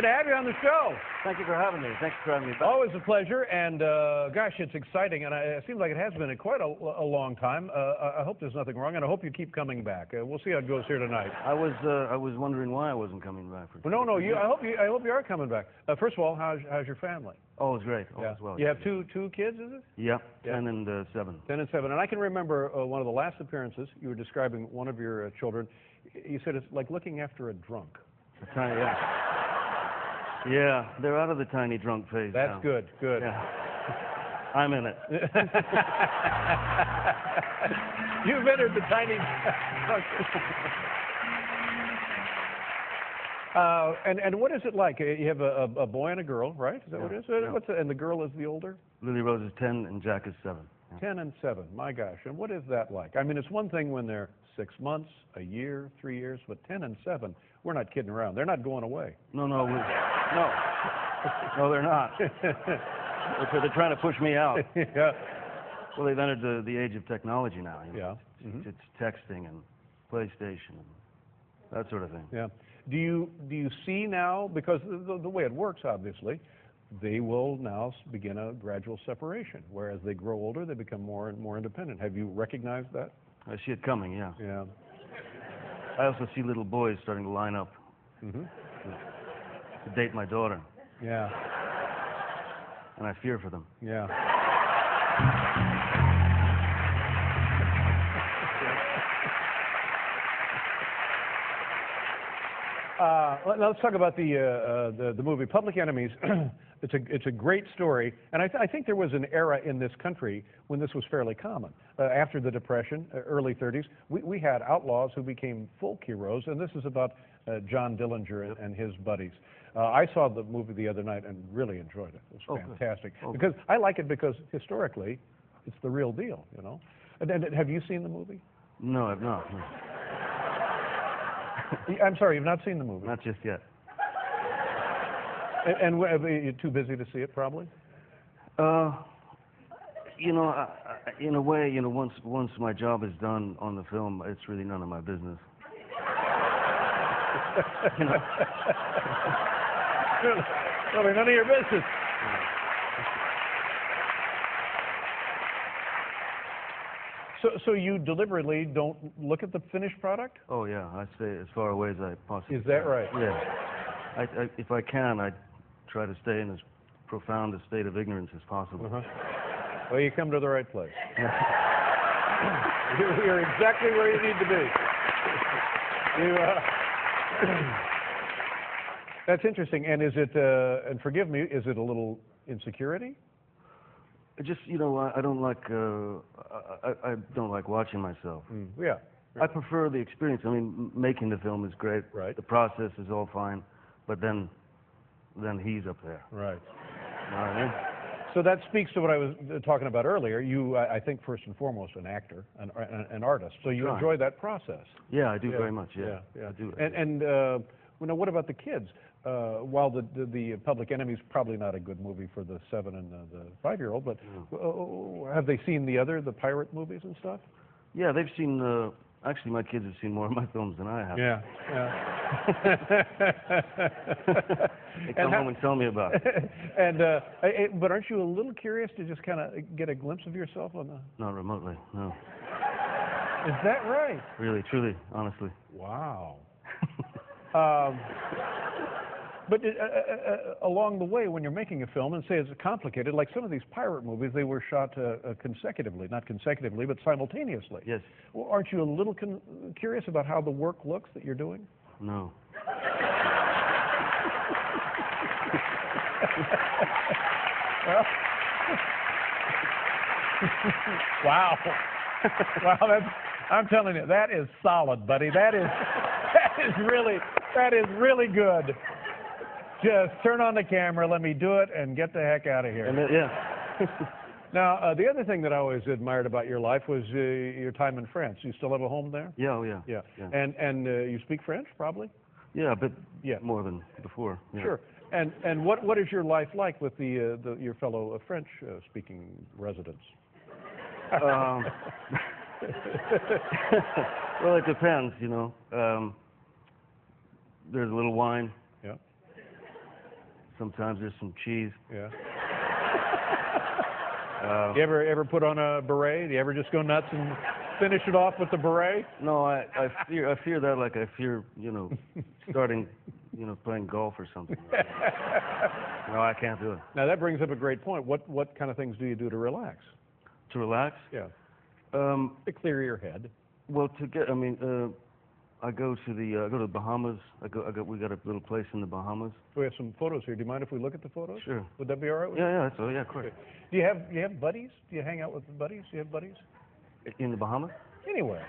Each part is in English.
to have you on the show. Thank you for having me. Thanks for having me back. Always a pleasure, and gosh, it's exciting, and it seems like it has been quite a long time. I hope there's nothing wrong, and I hope you keep coming back. We'll see how it goes here tonight. I was wondering why I wasn't coming back. Well, no, I hope you are coming back. First of all, how's your family? Oh, it's great. All is well. You have two kids, is it? Yeah, 10 and 7. 10 and 7, and I can remember one of the last appearances. You were describing one of your children. You said it's like looking after a drunk. Yeah. Yeah, they're out of the tiny drunk phase That's now. good. Yeah. I'm in it. You've entered the tiny drunk. And what is it like? You have a boy and a girl, right? Is that what it is? Yeah. And the girl is the older? Lily Rose is 10 and Jack is 7. Yeah. 10 and 7. My gosh. And what is that like? I mean, it's one thing when they're 6 months, a year, 3 years, but 10 and 7, we're not kidding around. They're not going away. No, they're not. They're trying to push me out. Yeah. Well, they've entered the age of technology now. You know? Yeah. It's texting and PlayStation and that sort of thing. Yeah. Do you see now, because the way it works, obviously, they will now begin a gradual separation. Whereas they grow older, they become more and more independent. Have you recognized that? I see it coming, yeah. Yeah. I also see little boys starting to line up Mm-hmm. to date my daughter, Yeah. and I fear for them. Yeah. Now let's talk about the movie Public Enemies. It's a great story, and I think there was an era in this country when this was fairly common. After the Depression, early 30s, we had outlaws who became folk heroes, and this is about John Dillinger and his buddies. I saw the movie the other night and really enjoyed it. It was fantastic. Because I like it because historically, it's the real deal, you know. And have you seen the movie? No, I've not. No. I'm sorry, you've not seen the movie? Not just yet. And you're too busy to see it, probably? You know, in a way, you know, once my job is done on the film, it's really none of my business. You know? Really, none of your business. So you deliberately don't look at the finished product? Oh yeah, I stay as far away as I possibly Is that can. right? Yeah. If I can, I try to stay in as profound a state of ignorance as possible. Well, you come to the right place. You're exactly where you need to be. That's interesting. And is it, and forgive me, is it a little insecurity? Just, you know, I don't like I don't like watching myself. Yeah. I prefer the experience. I mean, making the film is great. Right. The process is all fine, but then he's up there. Right. You know what I mean? So that speaks to what I was talking about earlier. You, I think, first and foremost, an actor, an artist. So you enjoy that process. Yeah, I do very much. Yeah. I do. And you know, what about the kids? While the Public Enemies probably not a good movie for the 7 and the 5-year-old, but have they seen the pirate movies and stuff? Yeah, they've seen. Actually, my kids have seen more of my films than I have. Yeah. They come home and tell me about it. And but aren't you a little curious to just kind of get a glimpse of yourself on the? Not remotely. No. Is that right? Really, truly, honestly. Wow. But along the way, when you're making a film, and say it's complicated, like some of these pirate movies, they were shot consecutively, not consecutively, but simultaneously. Yes. Well, aren't you a little curious about how the work looks that you're doing? No. Wow. Wow, I'm telling you, that is solid, buddy. That is really good. Just turn on the camera, let me do it, and get the heck out of here. Yeah. Now, the other thing that I always admired about your life was your time in France. You still have a home there? Yeah, oh, yeah. Yeah. And you speak French, probably? Yeah, but more than before. Yeah. Sure. And what is your life like with your fellow French speaking residents? Well, it depends, you know. There's a little wine. Yeah. Sometimes there's some cheese. Yeah. You ever put on a beret? Do you ever just go nuts and finish it off with the beret? No, I fear that like I fear, starting, playing golf or something. No, I can't do it. Now that brings up a great point. What kind of things do you do to relax? To relax? Yeah. To clear your head. Well, I go to the Bahamas. We got a little place in the Bahamas. We have some photos here. Do you mind if we look at the photos? Sure. Would that be all right with you? Yeah, yeah, of course. Okay. Do you have buddies? Do you hang out with buddies? Do you have buddies? In the Bahamas? Anywhere.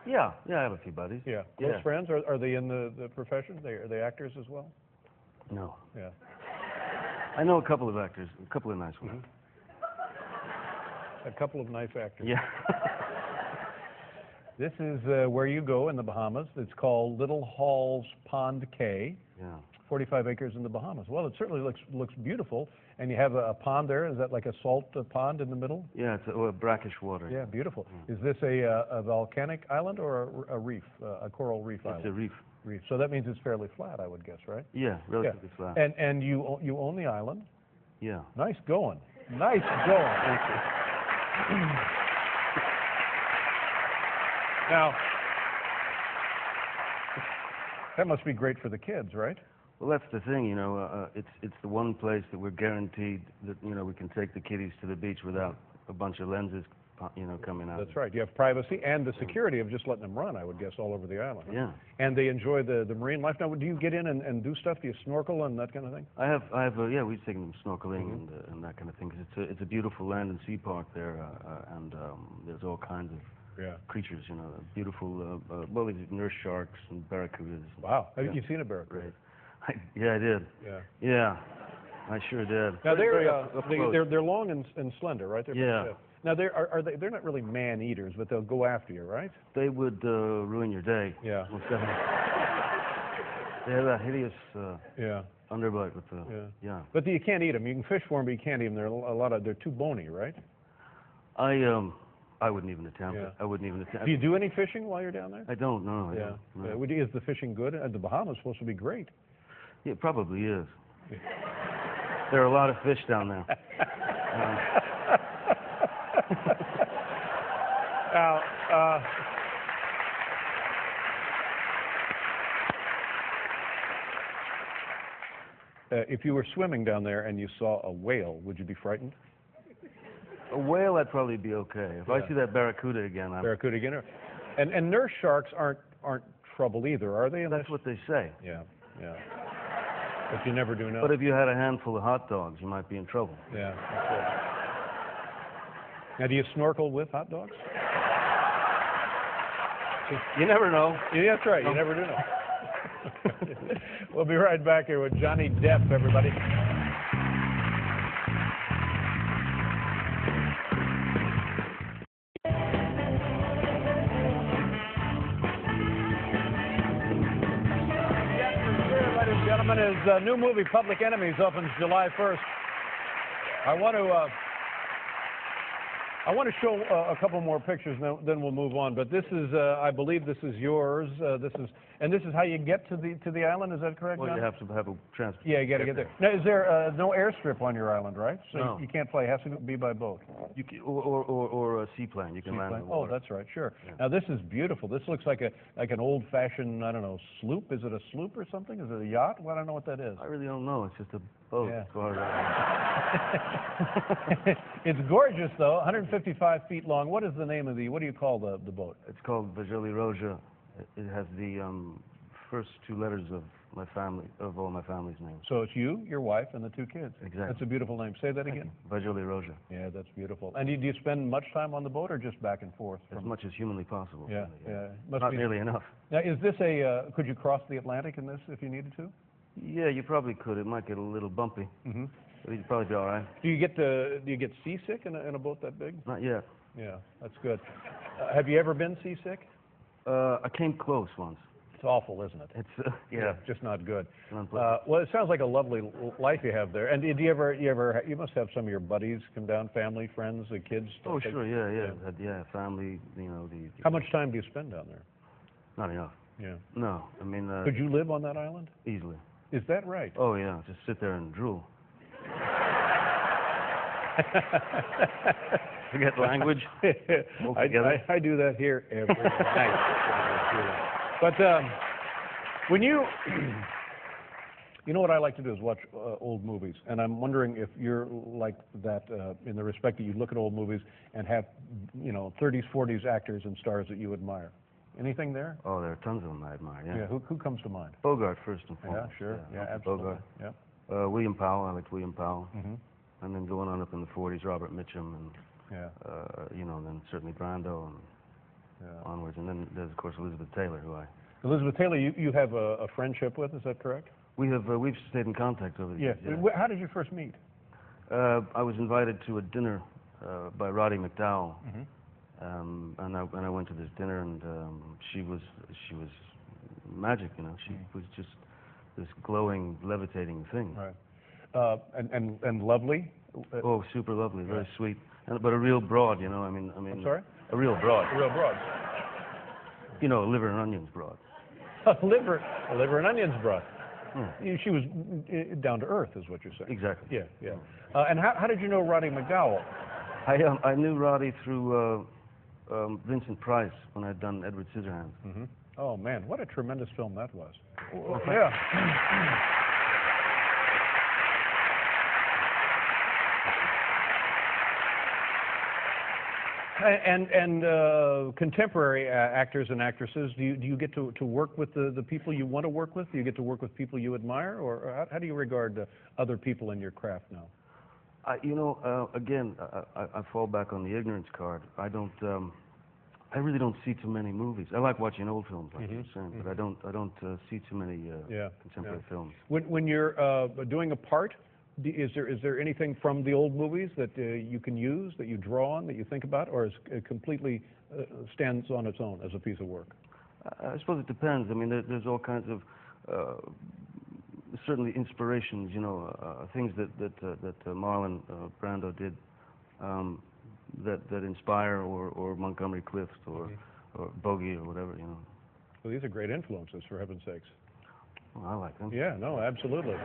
Yeah, I have a few buddies. Yeah. Close friends? Are they in the profession? Are they actors as well? No. Yeah. I know a couple of actors, a couple of nice ones. Mm-hmm. A couple of nice actors. Yeah. This is where you go in the Bahamas. It's called Little Halls Pond Cay. Yeah. 45 acres in the Bahamas. Well, it certainly looks beautiful. And you have a pond there. Is that like a salt pond in the middle? Yeah, it's brackish water. Yeah, beautiful. Yeah. Is this a volcanic island or a reef, a coral reef island? It's a reef. Reef. So that means it's fairly flat, I would guess, right? Yeah, relatively flat. And you own the island. Yeah. Nice going. Nice going. Thank you. Now, that must be great for the kids, right? Well, that's the thing, it's the one place that we're guaranteed that, we can take the kiddies to the beach without a bunch of lenses, coming out. That's right. You have privacy and the security of just letting them run, I would guess, all over the island. Yeah. And they enjoy the marine life. Now, do you get in and do stuff? Do you snorkel and that kind of thing? I have, we've taken them snorkeling and that kind of thing, 'cause it's a beautiful land and sea park there, and there's all kinds of creatures, beautiful, there's nurse sharks and barracudas. Wow. Have you seen a barracuda? Right. Yeah, I did. Yeah. Yeah, I sure did. Now They're they're long and slender, right? Yeah. Now they're not really man eaters, but they'll go after you, right? They would ruin your day. Yeah. Most definitely. They have that hideous underbite with the But you can't eat them. You can fish for them, but you can't eat them. They're too bony, right? I wouldn't even attempt it. I wouldn't even attempt. Do you do any fishing while you're down there? I don't know. I don't, no. Is the fishing good? The Bahamas is supposed to be great. Yeah, it probably is. There are a lot of fish down there. Now, if you were swimming down there and you saw a whale, would you be frightened? A whale, I'd probably be okay. If I see that barracuda again, Barracuda again. And nurse sharks aren't trouble either, are they? That's what they say. Yeah. But you never do know. But if you had a handful of hot dogs, you might be in trouble. Yeah. Now, do you snorkel with hot dogs? You never know. Yeah, that's right. You never do know. We'll be right back here with Johnny Depp, everybody. His new movie, Public Enemies, opens July 1st. I want to show a couple more pictures, then we'll move on. But this is, I believe, this is yours. This is how you get to the island. Is that correct, John? Well, you have to have a transport. Yeah, you got to get there. Now, is there no airstrip on your island, right? So no. You can't fly. It has to be by boat. You can, or a seaplane. You can land on the water. Oh, that's right. Sure. Yeah. Now this is beautiful. This looks like an old-fashioned, I don't know, sloop. Is it a sloop or something? Is it a yacht? Well, I don't know what that is. I really don't know. It's just a boat. Yeah. It's It's gorgeous, though. 155 feet long. What is the name of what do you call the boat? It's called Vajoli Roja. It has the first two letters of all my family's names. So it's you, your wife, and the two kids. Exactly. That's a beautiful name. Say that again. Vajoli Roja. Yeah, that's beautiful. And do you spend much time on the boat, or just back and forth? As much as humanly possible. Yeah, really, Must Not be nearly enough. Now, is this could you cross the Atlantic in this if you needed to? Yeah, you probably could. It might get a little bumpy. Mm-hmm. But you'd probably be all right. Do you get seasick in a boat that big? Not yet. Yeah, that's good. Have you ever been seasick? I came close once. It's awful, isn't it? It's yeah, just not good. Unpleasant. Well, it sounds like a lovely life you have there. And you must have some of your buddies come down, family, friends, the kids. Oh, sure, yeah, family. How much time do you spend down there? Not enough. Yeah. No, I mean. Could you live on that island? Easily. Is that right? Oh yeah, just sit there and drool. Forget language. I do that here every night. But when you know what I like to do is watch old movies, and I'm wondering if you're like that in the respect that you look at old movies and have 30s, 40s actors and stars that you admire. Anything there? Oh, there are tons of them I admire. Yeah. Yeah. Who comes to mind? Bogart first and foremost. Yeah, sure. Yeah, Humphrey absolutely. Bogart. Yeah. William Powell. I liked William Powell. Mm-hmm. And then going on up in the 40s, Robert Mitchum, and yeah. then certainly Brando, and onwards. And then there's of course Elizabeth Taylor, who I. Elizabeth Taylor, you have a friendship with, is that correct? We've stayed in contact over the years. Yeah. How did you first meet? I was invited to a dinner by Roddy McDowall, Mm-hmm. and I went to this dinner, and she was magic, She was just this glowing, levitating thing. Right. And lovely. Oh, super lovely, very sweet, but a real broad, I mean. I'm sorry? A real broad. A real broad. A liver and onions broad. A liver and onions broad. Hmm. She was down to earth, is what you're saying. Exactly. Yeah, yeah. And how did you know Roddy McDowall? I knew Roddy through Vincent Price when I'd done Edward Scissorhands. Mm-hmm. Oh man, what a tremendous film that was. Yeah. And contemporary actors and actresses, do you get to work with the people you want to work with? Do you get to work with people you admire, or how do you regard other people in your craft now? Again, I fall back on the ignorance card. I really don't see too many movies. I like watching old films, like you were saying, but I don't see too many contemporary films. When you're doing a part, is there anything from the old movies that you can use, that you draw on, that you think about, or is it completely stands on its own as a piece of work? I suppose it depends. I mean, there's all kinds of certainly inspirations, things that Marlon Brando did that inspire, or Montgomery Clift, or Bogey, or whatever, Well, these are great influences, for heaven's sakes. Well, I like them. Yeah, no, absolutely.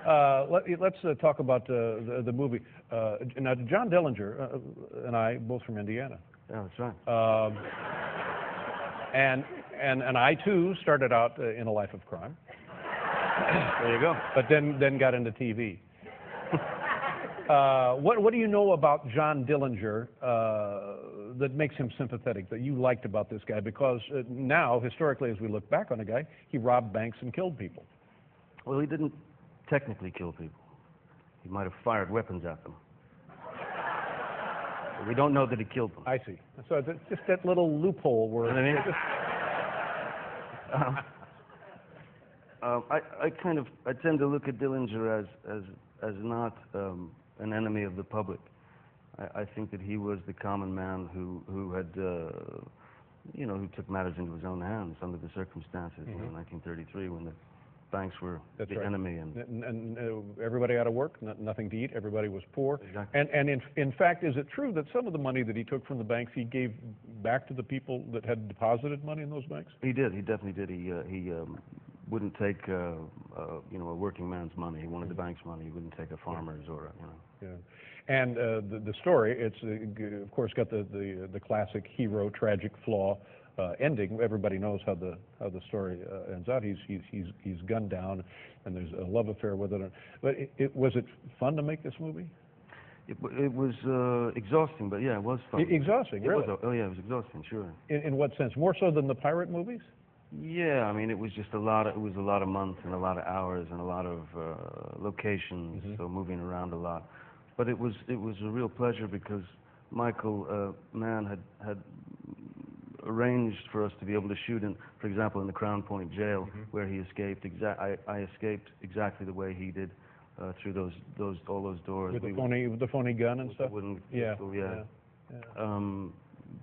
Let's talk about the movie. Now, John Dillinger and I, both from Indiana. Yeah, that's right. And I too started out in a life of crime. There you go. But then got into TV. What do you know about John Dillinger that makes him sympathetic, that you liked about this guy? Because now, historically, as we look back on the guy, he robbed banks and killed people. Well, he didn't technically kill people. He might have fired weapons at them. But we don't know that he killed them. I see. So it's just that little loophole where... You know what I mean? I tend to look at Dillinger as not an enemy of the public. I think that he was the common man who had, who took matters into his own hands under the circumstances, in 1933, when the banks were enemy. And everybody out of work, nothing to eat, everybody was poor. Exactly. And in fact, is it true that some of the money that he took from the banks, he gave back to the people that had deposited money in those banks? He did. He definitely did. He wouldn't take, a working man's money. He wanted the bank's money. He wouldn't take a farmer's or, Yeah. And the story, it's of course got the classic hero tragic flaw ending. Everybody knows how the story ends out. He's gunned down, and there's a love affair with it. But was it fun to make this movie? It was exhausting, but yeah, it was fun. Exhausting, really? It was exhausting, sure. In what sense? More so than the pirate movies? Yeah, I mean, it was just a lot of months and a lot of hours and a lot of locations, so moving around a lot. But it was a real pleasure because Michael Mann had arranged for us to be able to shoot in, for example, in the Crown Point jail, where he escaped. I escaped exactly the way he did through all those doors. With the phony gun and stuff. Wooden Yeah. pistol, yeah.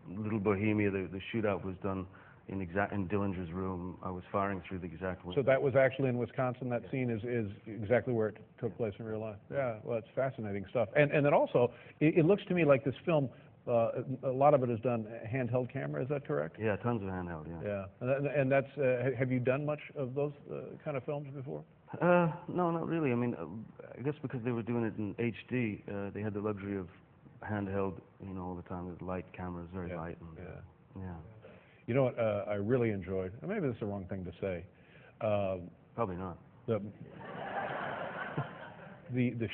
Little Bohemia, the shootout was done in Dillinger's room. I was firing through the exact way. So that was actually in Wisconsin. That scene is exactly where it took place in real life. Yeah, well, it's fascinating stuff. And then also, it looks to me like this film, a lot of it is done handheld camera. Is that correct? Yeah, tons of handheld. Yeah. Yeah, and that's. Have you done much of those kind of films before? No, not really. I mean, I guess because they were doing it in HD, they had the luxury of handheld, all the time with light cameras, very light. And, yeah. You know what I really enjoyed? Maybe this is the wrong thing to say. Probably not. The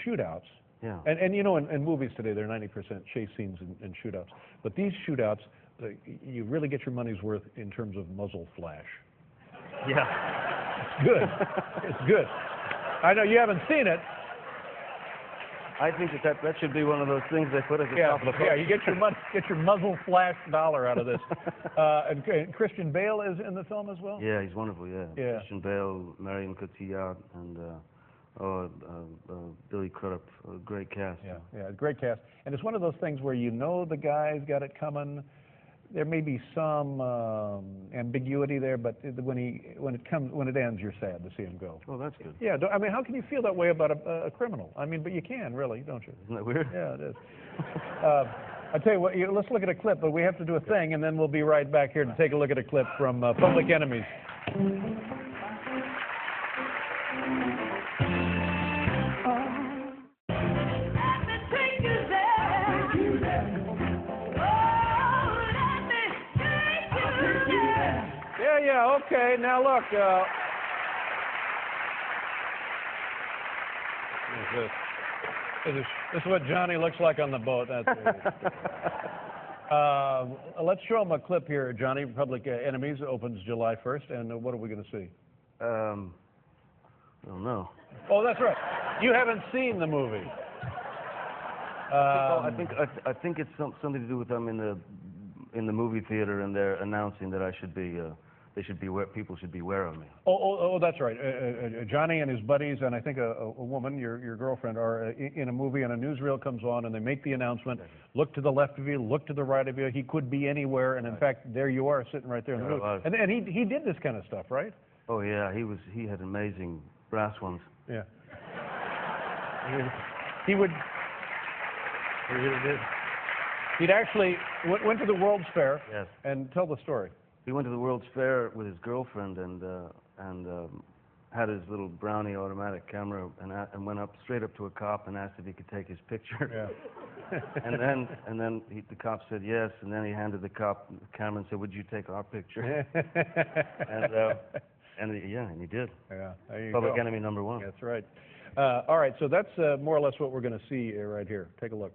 shootouts. Yeah. And in movies today, they're 90% chase scenes and shootouts. But these shootouts, you really get your money's worth in terms of muzzle flash. Yeah. It's good. It's good. I know you haven't seen it. I think that should be one of those things they put at the top of the post. Yeah, you get your muzzle flash dollar out of this. And Christian Bale is in the film as well? Yeah, he's wonderful, yeah. Yeah. Christian Bale, Marion Cotillard, and Billy Crudup, a great cast. Yeah, great cast. And it's one of those things where the guy's got it coming. There may be some ambiguity there, but when it ends, you're sad to see him go. Oh, that's good. Yeah, I mean, how can you feel that way about a criminal? I mean, but you can, really, don't you? Isn't that weird? Yeah, it is. I tell you what, let's look at a clip, but we have to do a thing, and then we'll be right back here to take a look at a clip from Public Enemies. Yeah, okay, now look. This is what Johnny looks like on the boat. That's let's show him a clip here, Johnny. Public Enemies opens July 1st, and what are we going to see? I don't know. Oh, that's right. You haven't seen the movie. I think it's something to do with them in the movie theater, and they're announcing that people should beware of me. Oh, that's right. Johnny and his buddies, and I think a woman, your girlfriend, are in a movie, and a newsreel comes on, and they make the announcement: look to the left of you, look to the right of you. He could be anywhere, and in fact, there you are, sitting right there in the movie. And he did this kind of stuff, right? Oh yeah, he had amazing brass ones. Yeah. He would. He really did. He'd actually went to the World's Fair. Yes. And tell the story. He went to the World's Fair with his girlfriend and had his little Brownie automatic camera and went straight up to a cop and asked if he could take his picture. Yeah. and then the cop said yes, and then he handed the cop the camera and said, "Would you take our picture?" and he did. Yeah. There you Public go. Enemy #1. That's right. All right, so that's more or less what we're going to see right here. Take a look.